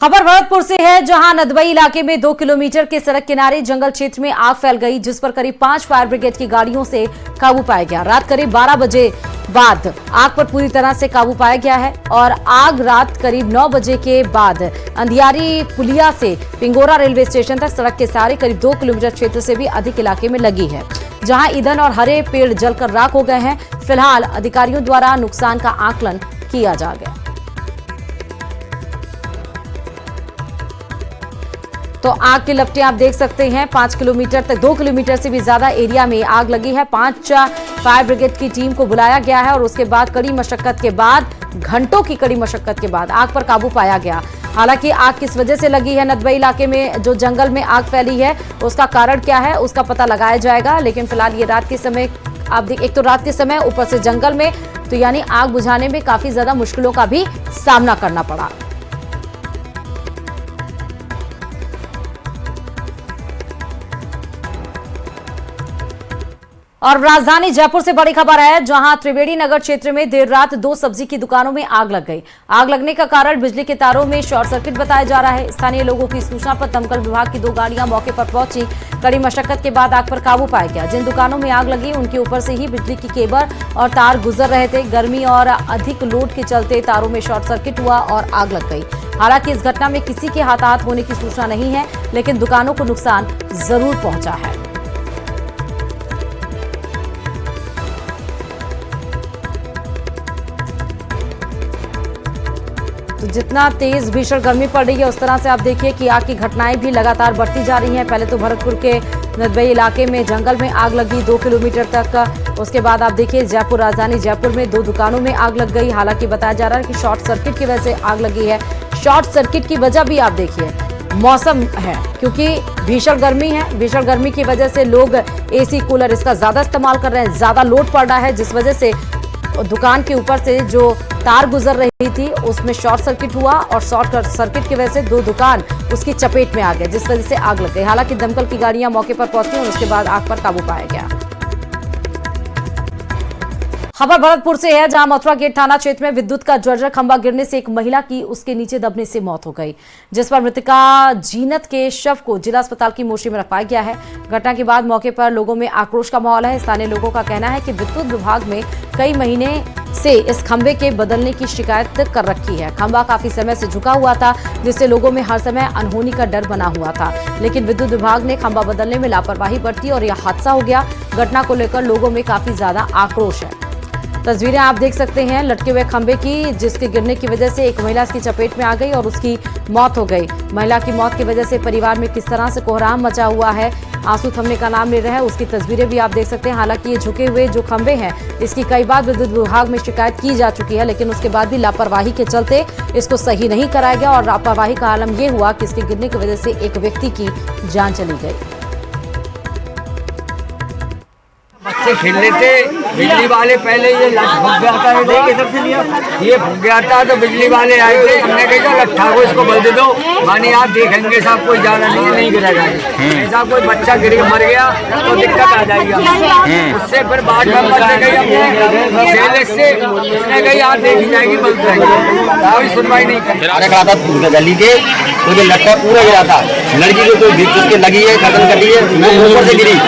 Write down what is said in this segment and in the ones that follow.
खबर भरतपुर से है, जहां नदबई इलाके में 2 किलोमीटर के सड़क किनारे जंगल क्षेत्र में आग फैल गई, जिस पर करीब 5 फायर ब्रिगेड की गाड़ियों से काबू पाया गया। रात करीब 12 बजे बाद आग पर पूरी तरह से काबू पाया गया है और आग रात करीब 9 बजे के बाद अंधियारी पुलिया से पिंगोरा रेलवे स्टेशन तक सड़क के सारे करीब 2 किलोमीटर क्षेत्र से भी अधिक इलाके में लगी है, जहां ईंधन और हरे पेड़ जलकर राख हो गए हैं। फिलहाल अधिकारियों द्वारा नुकसान का आकलन किया जा गया। तो आग की लपटें आप देख सकते हैं, 5 किलोमीटर तक 2 किलोमीटर से भी ज्यादा एरिया में आग लगी है। 5 फायर ब्रिगेड की टीम को बुलाया गया है और उसके बाद कड़ी मशक्कत के बाद, घंटों की कड़ी मशक्कत के बाद आग पर काबू पाया गया। हालांकि आग किस वजह से लगी है, नदबई इलाके में जो जंगल में आग फैली है उसका कारण क्या है, उसका पता लगाया जाएगा। लेकिन फिलहाल ये रात के समय आप देख, एक तो रात के समय ऊपर से जंगल में, तो यानी आग बुझाने में काफी ज्यादा मुश्किलों का भी सामना करना पड़ा। और राजधानी जयपुर से बड़ी खबर है, जहां त्रिवेणी नगर क्षेत्र में देर रात 2 सब्जी की दुकानों में आग लग गई। आग लगने का कारण बिजली के तारों में शॉर्ट सर्किट बताया जा रहा है। स्थानीय लोगों की सूचना पर दमकल विभाग की 2 गाड़ियां मौके पर पहुंची। कड़ी मशक्कत के बाद आग पर काबू पाया गया। जिन दुकानों में आग लगी उनके ऊपर से ही बिजली की केबल और तार गुजर रहे थे। गर्मी और अधिक लोड के चलते तारों में शॉर्ट सर्किट हुआ और आग लग गई। हालांकि इस घटना में किसी के हताहत होने की सूचना नहीं है, लेकिन दुकानों को नुकसान जरूर पहुंचा है। तो जितना तेज भीषण गर्मी पड़ रही है, उस तरह से आप देखिए कि आग की घटनाएं भी लगातार बढ़ती जा रही हैं। पहले तो भरतपुर के नदबई इलाके में जंगल में आग लगी 2 किलोमीटर तक। उसके बाद आप देखिए जयपुर, राजधानी जयपुर में 2 दुकानों में आग लग गई। हालांकि बताया जा रहा है कि शॉर्ट सर्किट की वजह से आग लगी है। शॉर्ट सर्किट की वजह भी आप देखिए मौसम है, क्योंकि भीषण गर्मी है। भीषण गर्मी की वजह से लोग एसी कूलर इसका ज्यादा इस्तेमाल कर रहे हैं, ज्यादा लोड पड़ रहा है, जिस वजह से दुकान के ऊपर से जो तार गुजर रही थी उसमें शॉर्ट सर्किट हुआ और शॉर्ट सर्किट की वजह से 2 दुकान उसकी चपेट में आ गए, जिस वजह से आग लग गई। हालांकि दमकल की गाड़ियां मौके पर पहुंची और उसके बाद आग पर काबू पाया गया। खबर भरतपुर से है, जहां मथुरा गेट थाना क्षेत्र में विद्युत का जर्जर खंभा गिरने से एक महिला की उसके नीचे दबने से मौत हो गई, जिस पर मृतका जीनत के शव को जिला अस्पताल की मोर्चरी में रखवाया गया है। घटना के बाद मौके पर लोगों में आक्रोश का माहौल है। स्थानीय लोगों का कहना है कि विद्युत विभाग में कई महीने से इस खंभे के बदलने की शिकायत कर रखी है। खंभा काफी समय से झुका हुआ था, जिससे लोगों में हर समय अनहोनी का डर बना हुआ था, लेकिन विद्युत विभाग ने खंभा बदलने में लापरवाही बरती और यह हादसा हो गया। घटना को लेकर लोगों में काफी ज्यादा आक्रोश है। तस्वीरें आप देख सकते हैं लटके हुए खंभे की, जिसके गिरने की वजह से एक महिला इसकी चपेट में आ गई और उसकी मौत हो गई। महिला की मौत की वजह से परिवार में किस तरह से कोहराम मचा हुआ है, आंसू थमने का नाम ले रहा है, उसकी तस्वीरें भी आप देख सकते हैं। हालांकि ये झुके हुए जो खंभे हैं, इसकी कई बार विद्युत विभाग में शिकायत की जा चुकी है, लेकिन उसके बाद भी लापरवाही के चलते इसको सही नहीं कराया गया और लापरवाही का आलम यह हुआ कि इसके गिरने की वजह से एक व्यक्ति की जान चली गई। बच्चे खेल रहे थे, बिजली वाले पहले ये भूग गया था, ये भूग गया था तो बिजली वाले आए थे। हमने कहा लट्ठा को इसको बल दे दो, मानी आप देखेंगे साहब कोई ज्यादा नहीं गिरेगा। ऐसा कोई बच्चा गिर मर गया तो दिक्कत आ जाएगी। उससे फिर बाद मेंबर से गई अपने सेलेस से, उसने कही आप देखी जाएगी, बल जाएगी, कोई सुनवाई नहीं करी। गली के तो लट्ठा पूरा गिरा था, लड़की को कोई बीच उसके लगी है, गर्दन कटी है, वो ऊपर से गिरी,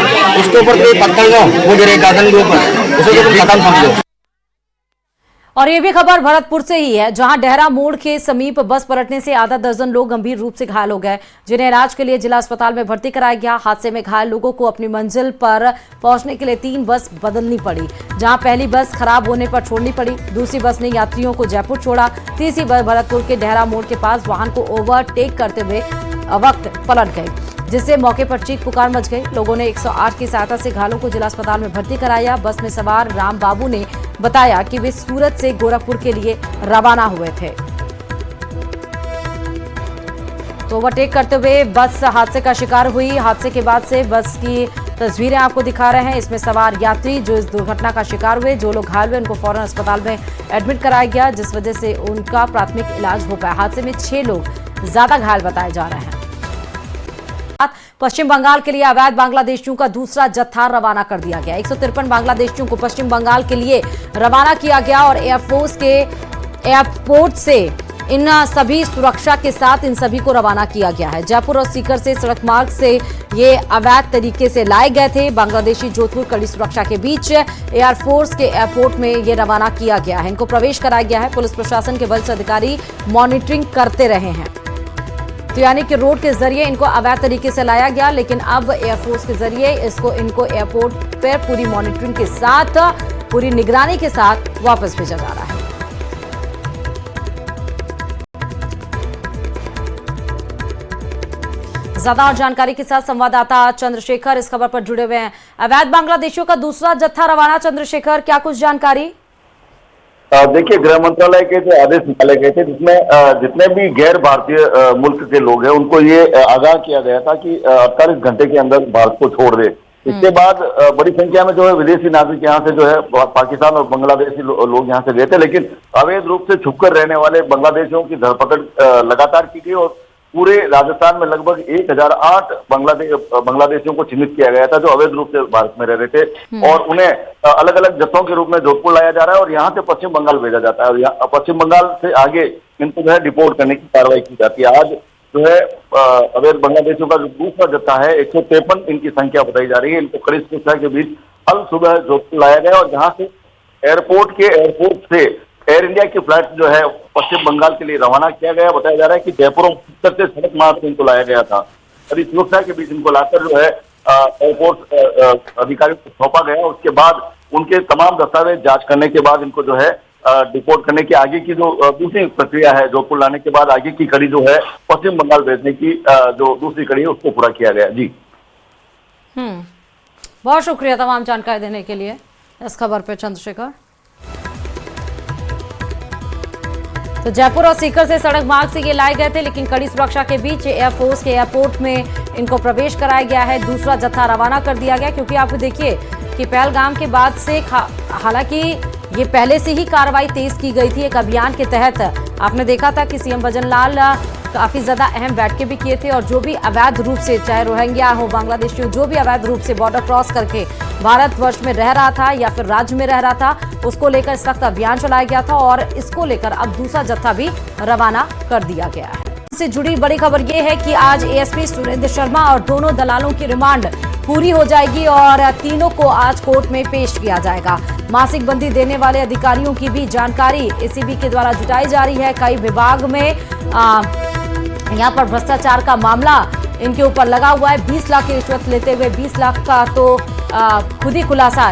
उसके ऊपर कोई पत्थर ना वो गिरे गर्दन के ऊपर, उसे जो खत्म समझो। और ये भी खबर भरतपुर से ही है, जहां डेहरा मोड़ के समीप बस पलटने से आधा दर्जन लोग गंभीर रूप से घायल हो गए, जिन्हें इलाज के लिए जिला अस्पताल में भर्ती कराया गया। हादसे में घायल लोगों को अपनी मंजिल पर पहुंचने के लिए 3 बस बदलनी पड़ी, जहां पहली बस खराब होने पर छोड़नी पड़ी, दूसरी बस ने यात्रियों को जयपुर छोड़ा, तीसरी बस भरतपुर के डेहरा मोड़ के पास वाहन को ओवरटेक करते हुए वक्त पलट गई, जिससे मौके पर चीख पुकार मच गई। लोगों ने 108 की सहायता से घायलों को जिला अस्पताल में भर्ती कराया। बस में सवार राम बाबू ने बताया कि वे सूरत से गोरखपुर के लिए रवाना हुए थे। तो ओवरटेक करते हुए बस हादसे का शिकार हुई। हादसे के बाद से बस की तस्वीरें आपको दिखा रहे हैं। इसमें सवार यात्री जो इस दुर्घटना का शिकार हुए, जो लोग घायल हुए, उनको फौरन अस्पताल में एडमिट कराया गया, जिस वजह से उनका प्राथमिक इलाज हो पाया। हादसे में 6 लोग ज्यादा घायल बताए जा रहे हैं। पश्चिम बंगाल के लिए अवैध बांग्लादेशियों का दूसरा जत्था रवाना कर दिया गया। 153 बांग्लादेशियों को पश्चिम बंगाल के लिए रवाना किया गया और एयरफोर्स के एयरपोर्ट से इन सभी सुरक्षा के साथ इन सभी को रवाना किया गया है। जयपुर और सीकर से सड़क मार्ग से ये अवैध तरीके से लाए गए थे। बांग्लादेशी जोधपुर कड़ी सुरक्षा के बीच एयरफोर्स के एयरपोर्ट में ये रवाना किया गया है। इनको प्रवेश कराया गया है। पुलिस प्रशासन के वरिष्ठ अधिकारी मॉनिटरिंग करते रहे हैं। तो यानी कि रोड के जरिए इनको अवैध तरीके से लाया गया, लेकिन अब एयरफोर्स के जरिए इनको एयरपोर्ट पर पूरी मॉनिटरिंग के साथ, पूरी निगरानी के साथ वापस भेजा जा रहा है। ज्यादा और जानकारी के साथ संवाददाता चंद्रशेखर इस खबर पर जुड़े हुए हैं। अवैध बांग्लादेशियों का दूसरा जत्था रवाना। चंद्रशेखर, क्या कुछ जानकारी? देखिए, गृह मंत्रालय के जो आदेश निकाले गए थे, जिसमें जितने भी गैर भारतीय मुल्क के लोग हैं उनको ये आगाह किया गया था कि 48 घंटे के अंदर भारत को छोड़ दे। इसके बाद बड़ी संख्या में जो है विदेशी नागरिक यहाँ से जो है पाकिस्तान और बांग्लादेशी लोग यहाँ से गए थे, लेकिन अवैध रूप से छुपकर रहने वाले बांग्लादेशियों की धरपकड़ लगातार की गई और पूरे राजस्थान में लगभग 1008 बांग्लादेशियों को चिन्हित किया गया था जो अवैध रूप से भारत में रह रहे थे और उन्हें अलग अलग जत्थों के रूप में जोधपुर लाया जा रहा है और यहाँ से पश्चिम बंगाल भेजा जाता है और पश्चिम बंगाल से आगे इनको जो है डिपोर्ट करने की कार्रवाई की जाती है। आज जो है अवैध बांग्लादेशियों का जो दूसरा जत्था है 153 इनकी संख्या बताई जा रही है। इनको कड़ी सुरक्षा के बीच कल सुबह जोधपुर लाया गया और जहाँ से एयरपोर्ट से एयर इंडिया की फ्लाइट जो है पश्चिम बंगाल के लिए रवाना किया गया। बताया जा रहा है कि जयपुर और उत्तर से सड़क मार्ग से इनको लाया गया था। कड़ी सुरक्षा के बीच इनको लाकर जो है एयरपोर्ट अधिकारियों को सौंपा गया। उसके बाद उनके तमाम दस्तावेज जांच करने के बाद इनको जो है डिपोर्ट करने की आगे की जो दूसरी प्रक्रिया है, जोधपुर लाने के बाद आगे की कड़ी जो है पश्चिम बंगाल भेजने की जो दूसरी कड़ी है उसको पूरा किया गया। जी बहुत शुक्रिया तमाम जानकारी देने के लिए इस खबर पर चंद्रशेखर। तो जयपुर और सीकर से सड़क मार्ग से ये लाए गए थे, लेकिन कड़ी सुरक्षा के बीच एयरफोर्स के एयरपोर्ट में इनको प्रवेश कराया गया है। दूसरा जत्था रवाना कर दिया गया, क्योंकि आप देखिए कि पहलगाम के बाद से हालांकि ये पहले से ही कार्रवाई तेज की गई थी। एक अभियान के तहत आपने देखा था कि सीएम भजन लाल काफी ज्यादा अहम बैठकें भी किए थे और जो भी अवैध रूप से, चाहे रोहिंग्या हो, बांग्लादेशी हो, जो भी अवैध रूप से बॉर्डर क्रॉस करके भारतवर्ष में रह रहा था या फिर राज्य में रह रहा था, उसको लेकर सख्त अभियान चलाया गया था और इसको लेकर अब दूसरा जत्था भी रवाना कर दिया गया है। इससे जुड़ी बड़ी खबर यह है कि आज एएसपी सुरेंद्र शर्मा और दोनों दलालों की रिमांड पूरी हो जाएगी और तीनों को आज कोर्ट में पेश किया जाएगा। मासिक बंदी देने वाले अधिकारियों की भी जानकारी एसीबी के द्वारा जुटाई जा रही है। कई विभाग में यहाँ पर भ्रष्टाचार का मामला इनके ऊपर लगा हुआ है। 20 लाख की रिश्वत लेते हुए 20 लाख का तो खुद ही खुलासा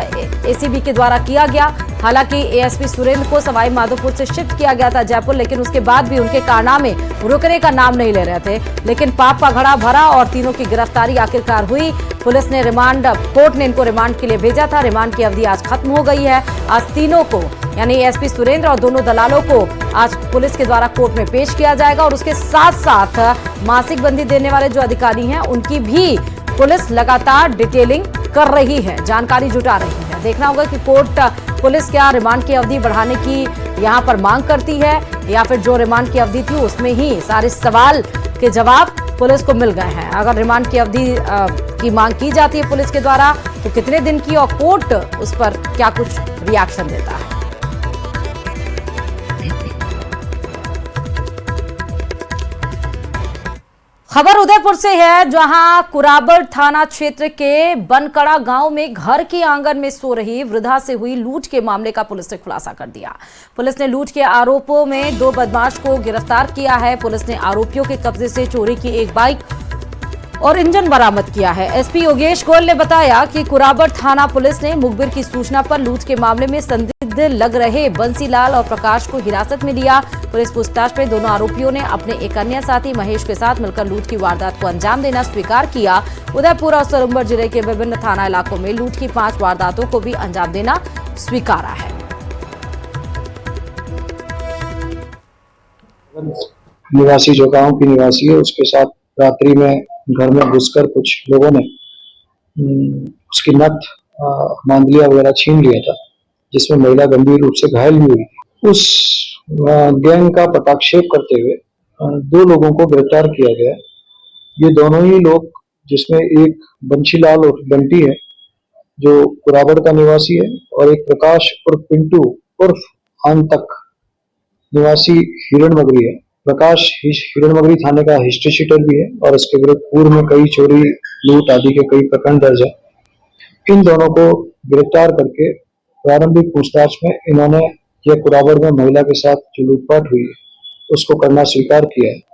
एसीबी के द्वारा किया गया। हालांकि एएसपी सुरेंद्र को सवाई माधोपुर से शिफ्ट किया गया था जयपुर, लेकिन उसके बाद भी उनके कारनामे रुकने का नाम नहीं ले रहे थे। लेकिन पाप का घड़ा भरा और तीनों की गिरफ्तारी आखिरकार हुई। पुलिस ने कोर्ट ने इनको रिमांड के लिए भेजा था। रिमांड की अवधि आज खत्म हो गई है। आज तीनों को यानी एएसपी सुरेंद्र और दोनों दलालों को आज पुलिस के द्वारा कोर्ट में पेश किया जाएगा और उसके साथ साथ मासिक बंदी देने वाले जो अधिकारी हैं उनकी भी पुलिस लगातार डिटेलिंग कर रही है, जानकारी जुटा रही है। देखना होगा कि कोर्ट पुलिस क्या रिमांड की अवधि बढ़ाने की यहाँ पर मांग करती है या फिर जो रिमांड की अवधि थी उसमें ही सारे सवाल के जवाब पुलिस को मिल गए हैं। अगर रिमांड की अवधि की मांग की जाती है पुलिस के द्वारा तो कितने दिन की और कोर्ट उस पर क्या कुछ रिएक्शन देता है। खबर उदयपुर से है, जहां कुराबड़ थाना क्षेत्र के बनकड़ा गांव में घर के आंगन में सो रही वृद्धा से हुई लूट के मामले का पुलिस ने खुलासा कर दिया। पुलिस ने लूट के आरोपों में 2 बदमाश को गिरफ्तार किया है। पुलिस ने आरोपियों के कब्जे से चोरी की एक बाइक और इंजन बरामद किया है। एसपी योगेश गोयल ने बताया कि कुराबड़ थाना पुलिस ने मुखबिर की सूचना पर लूट के मामले में संदिग्ध लग रहे बंसीलाल और प्रकाश को हिरासत में लिया। पुलिस पूछताछ में दोनों आरोपियों ने अपने एक अन्य साथी महेश के साथ मिलकर लूट की वारदात को अंजाम देना स्वीकार किया। उदयपुर और सरुंबर जिले के विभिन्न थाना इलाकों में लूट की 5 वारदातों को भी अंजाम देना स्वीकारा है। निवासी जो गांव की निवासी है उसके साथ रात्रि में घर में घुसकर कुछ लोगों ने उसकी नथ मांगलिया वगैरह छीन लिया था, जिसमें महिला गंभीर रूप से घायल भी हुई। उस गैंग का पटाक्षेप करते हुए 2 लोगों को गिरफ्तार किया गया। ये दोनों ही लोग, जिसमें एक बंशीलाल और बंटी है जो कुराबड़ का निवासी है और एक प्रकाश और पिंटू उर्फ आंतक निवासी हिरण मगरी है, प्रकाश हिरणमगरी थाने का हिस्ट्री शीटर भी है और इसके विरुद्ध पूर्व में कई चोरी, लूट आदि के कई प्रकरण दर्ज है। इन दोनों को गिरफ्तार करके प्रारंभिक पूछताछ में इन्होंने यह कुराबड़ में महिला के साथ जो लूटपाट हुई है उसको करना स्वीकार किया है।